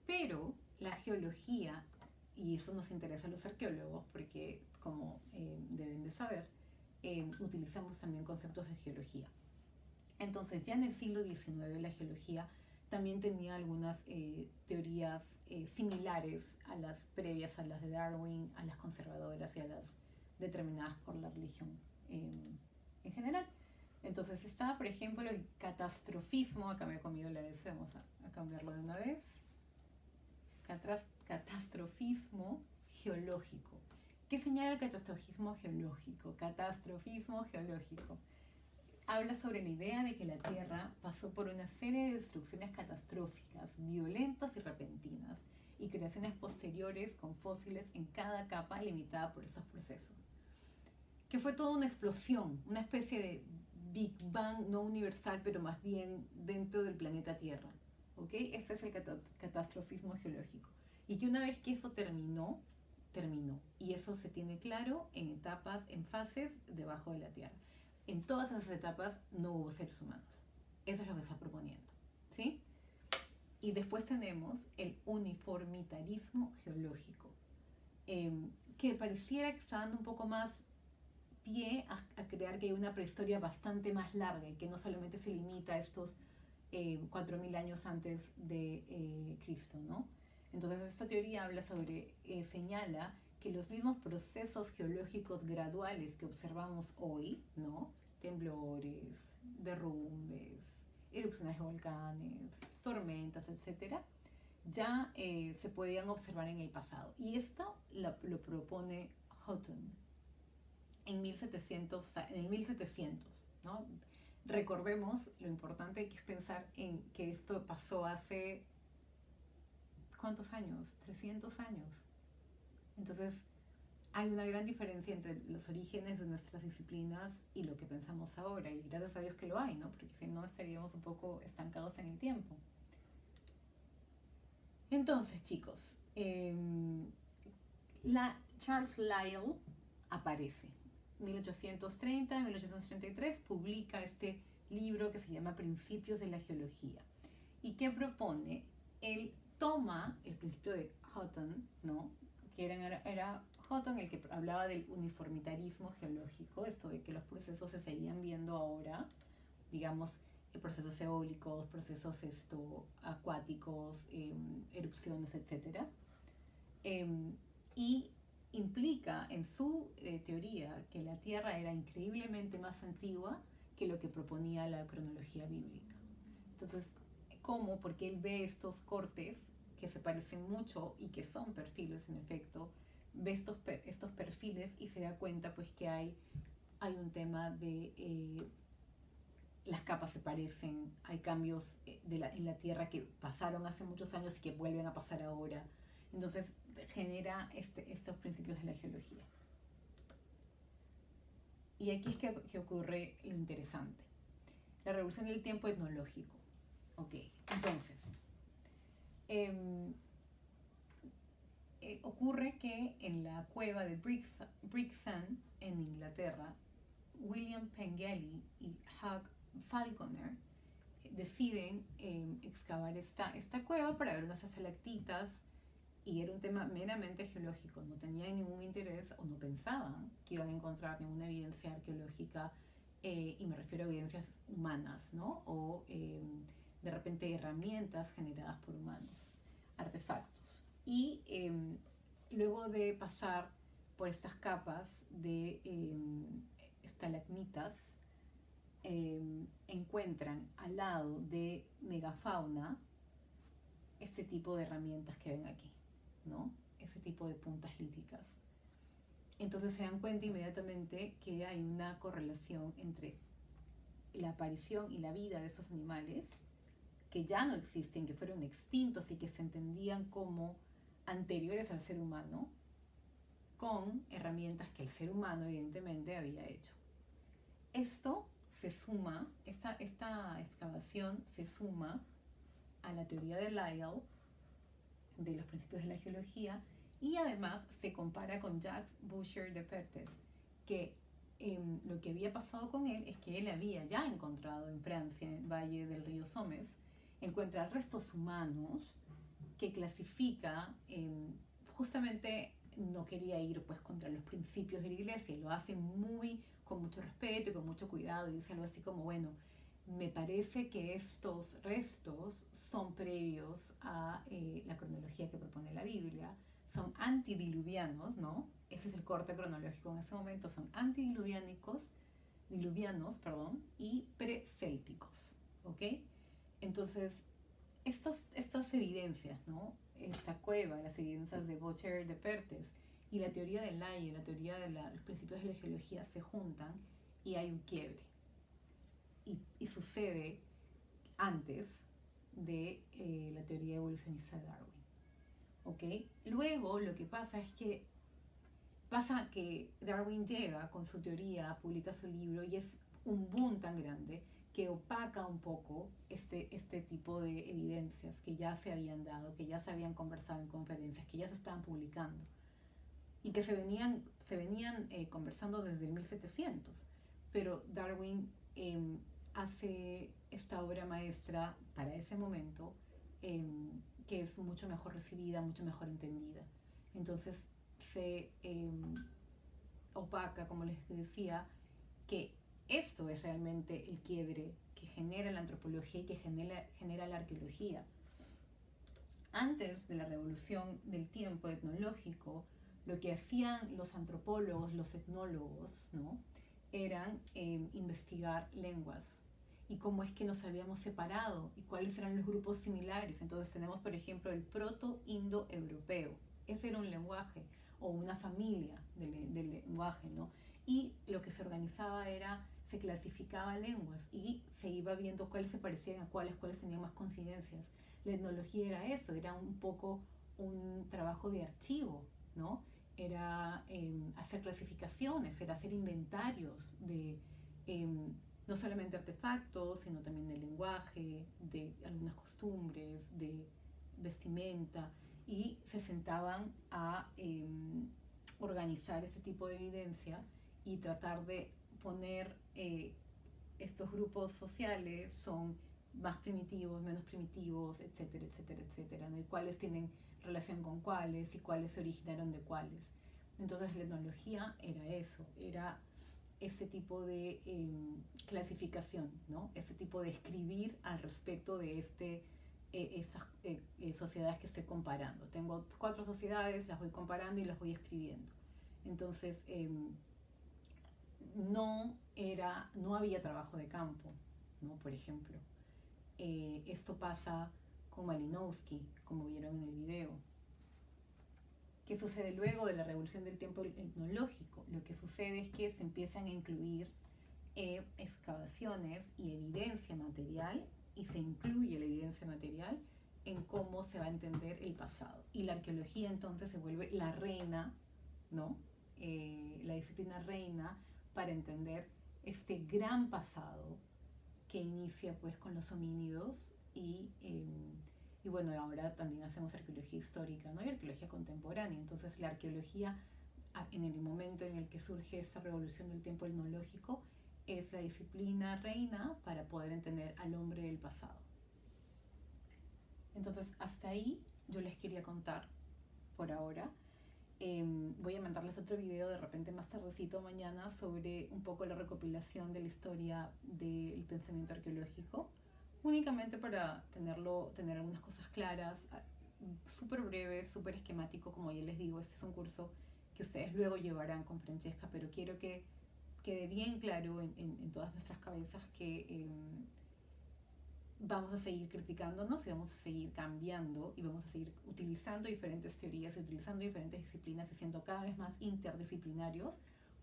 Pero la geología, y eso nos interesa a los arqueólogos porque, como deben de saber, utilizamos también conceptos de geología. Entonces, ya en el siglo XIX la geología también tenía algunas teorías similares a las previas, a las de Darwin, a las conservadoras y a las determinadas por la religión en general. Entonces estaba, por ejemplo, el catastrofismo. Acá me he comido la S, vamos a cambiarlo de una vez. Catastrofismo geológico. ¿Qué señala el catastrofismo geológico? Catastrofismo geológico habla sobre la idea de que la Tierra pasó por una serie de destrucciones catastróficas, violentas y repentinas, y creaciones posteriores con fósiles en cada capa limitada por esos procesos. Que fue toda una explosión, una especie de Big Bang no universal, pero más bien dentro del planeta Tierra. ¿Okay? Este es el catastrofismo geológico. Y que una vez que eso terminó, terminó. Y eso se tiene claro en etapas, en fases debajo de la Tierra. En todas esas etapas no hubo seres humanos. Eso es lo que está proponiendo. ¿Sí? Y después tenemos el uniformitarismo geológico, que pareciera que está dando un poco más pie a crear que hay una prehistoria bastante más larga y que no solamente se limita a estos 4.000 años antes de Cristo, ¿no? Entonces esta teoría habla sobre, señala que los mismos procesos geológicos graduales que observamos hoy, ¿no? Temblores, derrumbes, erupciones de volcanes, tormentas, etcétera, ya se podían observar en el pasado. Y esto lo propone Hutton en 1700, o sea, en el 1700, ¿no? Recordemos lo importante que es pensar en que esto pasó hace, ¿cuántos años? 300 años. Entonces, hay una gran diferencia entre los orígenes de nuestras disciplinas y lo que pensamos ahora, y gracias a Dios que lo hay, ¿no? Porque si no estaríamos un poco estancados en el tiempo. Entonces, chicos, Charles Lyell aparece. 1830, 1833 publica este libro que se llama Principios de la Geología. ¿Y qué propone? Él toma el principio de Hutton, ¿no? Que era Hutton el que hablaba del uniformitarismo geológico, esto de que los procesos se seguían viendo ahora, digamos, procesos eólicos, procesos acuáticos, erupciones, etc. Y implica en su teoría que la Tierra era increíblemente más antigua que lo que proponía la cronología bíblica. Entonces, ¿cómo? Porque él ve estos cortes que se parecen mucho y que son perfiles en efecto, ve estos perfiles y se da cuenta pues que hay un tema de las capas se parecen, hay cambios en la Tierra que pasaron hace muchos años y que vuelven a pasar ahora. Entonces genera estos principios de la geología. Y aquí es que ocurre lo interesante. La revolución del tiempo etnológico. Ok, entonces, ocurre que en la cueva de Brixton, en Inglaterra, William Pengelly y Hugh Falconer deciden excavar esta cueva para ver unas estalactitas, y era un tema meramente geológico, no tenían ningún interés o no pensaban que iban a encontrar ninguna evidencia arqueológica, y me refiero a evidencias humanas, ¿no? O de repente herramientas generadas por humanos, artefactos. Y luego de pasar por estas capas de estalagmitas, encuentran al lado de megafauna este tipo de herramientas que ven aquí, ¿no? Ese tipo de puntas líticas. Entonces se dan cuenta inmediatamente que hay una correlación entre la aparición y la vida de estos animales que ya no existen, que fueron extintos y que se entendían como anteriores al ser humano, con herramientas que el ser humano evidentemente había hecho. Esto se suma, esta excavación se suma a la teoría de Lyell de los principios de la geología, y además se compara con Jacques Boucher de Perthes, que lo que había pasado con él es que él había ya encontrado en Francia, en el valle del río Somes, encuentra restos humanos que clasifica, justamente no quería ir pues contra los principios de la iglesia, y lo hace con mucho respeto y con mucho cuidado, y dice algo así como, bueno, me parece que estos restos son previos a la cronología que propone la Biblia, son antidiluvianos, ¿no? Ese es el corte cronológico en ese momento, son diluvianos, perdón, y precélticos, ¿ok? Entonces, estas evidencias, ¿no? Esta cueva, las evidencias de Bocher de Perthes y la teoría del Laie, la teoría de los principios de la geología se juntan y hay un quiebre. Y sucede antes de la teoría evolucionista de Darwin. ¿Ok? Luego lo que pasa es que Darwin llega con su teoría, publica su libro y es un boom tan grande que opaca un poco este tipo de evidencias que ya se habían dado, que ya se habían conversado en conferencias, que ya se estaban publicando y que se venían conversando desde el 1700. Pero Darwin hace esta obra maestra para ese momento, que es mucho mejor recibida, mucho mejor entendida. Entonces se opaca, como les decía, que esto es realmente el quiebre que genera la antropología y que genera la arqueología. Antes de la revolución del tiempo etnológico, lo que hacían los antropólogos, los etnólogos, ¿no? Eran investigar lenguas y cómo es que nos habíamos separado y cuáles eran los grupos similares. Entonces tenemos, por ejemplo, el proto-indoeuropeo. Ese era un lenguaje o una familia del lenguaje, ¿no? Y lo que se organizaba era, se clasificaba lenguas y se iba viendo cuáles se parecían a cuáles tenían más coincidencias. La etnología era eso, era un poco un trabajo de archivo, ¿no? Era hacer clasificaciones, era hacer inventarios de no solamente artefactos, sino también de lenguaje, de algunas costumbres, de vestimenta, y se sentaban a organizar ese tipo de evidencia y tratar de poner estos grupos sociales son más primitivos, menos primitivos, etcétera, etcétera, etcétera, ¿no? Y cuáles tienen relación con cuáles y cuáles se originaron de cuáles. Entonces la etnología era eso, era ese tipo de clasificación, ¿no? Ese tipo de escribir al respecto de esas sociedades que estoy comparando. Tengo 4 sociedades, las voy comparando y las voy escribiendo. Entonces, no había trabajo de campo, ¿no? Por ejemplo. Esto pasa con Malinowski, como vieron en el video. ¿Qué sucede luego de la revolución del tiempo etnológico? Lo que sucede es que se empiezan a incluir excavaciones y evidencia material, y se incluye la evidencia material en cómo se va a entender el pasado. Y la arqueología entonces se vuelve la reina, ¿no? La disciplina reina para entender este gran pasado que inicia pues con los homínidos y bueno, ahora también hacemos arqueología histórica, ¿no? Y arqueología contemporánea. Entonces la arqueología, en el momento en el que surge esta revolución del tiempo etnológico, es la disciplina reina para poder entender al hombre del pasado. Entonces hasta ahí yo les quería contar por ahora. Voy a mandarles otro video de repente más tardecito mañana sobre un poco la recopilación de la historia del pensamiento arqueológico, únicamente para tener algunas cosas claras, súper breve, súper esquemático. Como ya les digo, este es un curso que ustedes luego llevarán con Francesca, pero quiero que quede bien claro en todas nuestras cabezas que vamos a seguir criticándonos y vamos a seguir cambiando y vamos a seguir utilizando diferentes teorías, utilizando diferentes disciplinas y siendo cada vez más interdisciplinarios,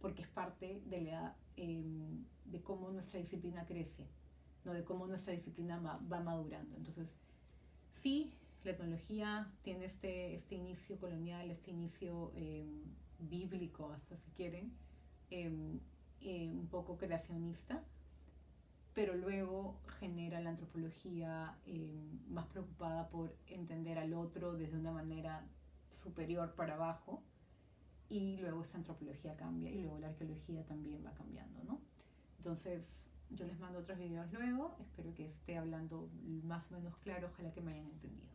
porque es parte de cómo nuestra disciplina crece, ¿no? De cómo nuestra disciplina va madurando. Entonces, sí, la etnología tiene este inicio colonial, este inicio bíblico, hasta si quieren, un poco creacionista, pero luego genera la antropología más preocupada por entender al otro desde una manera superior para abajo, y luego esta antropología cambia y luego la arqueología también va cambiando, ¿no? Entonces yo les mando otros videos luego, espero que esté hablando más o menos claro, ojalá que me hayan entendido.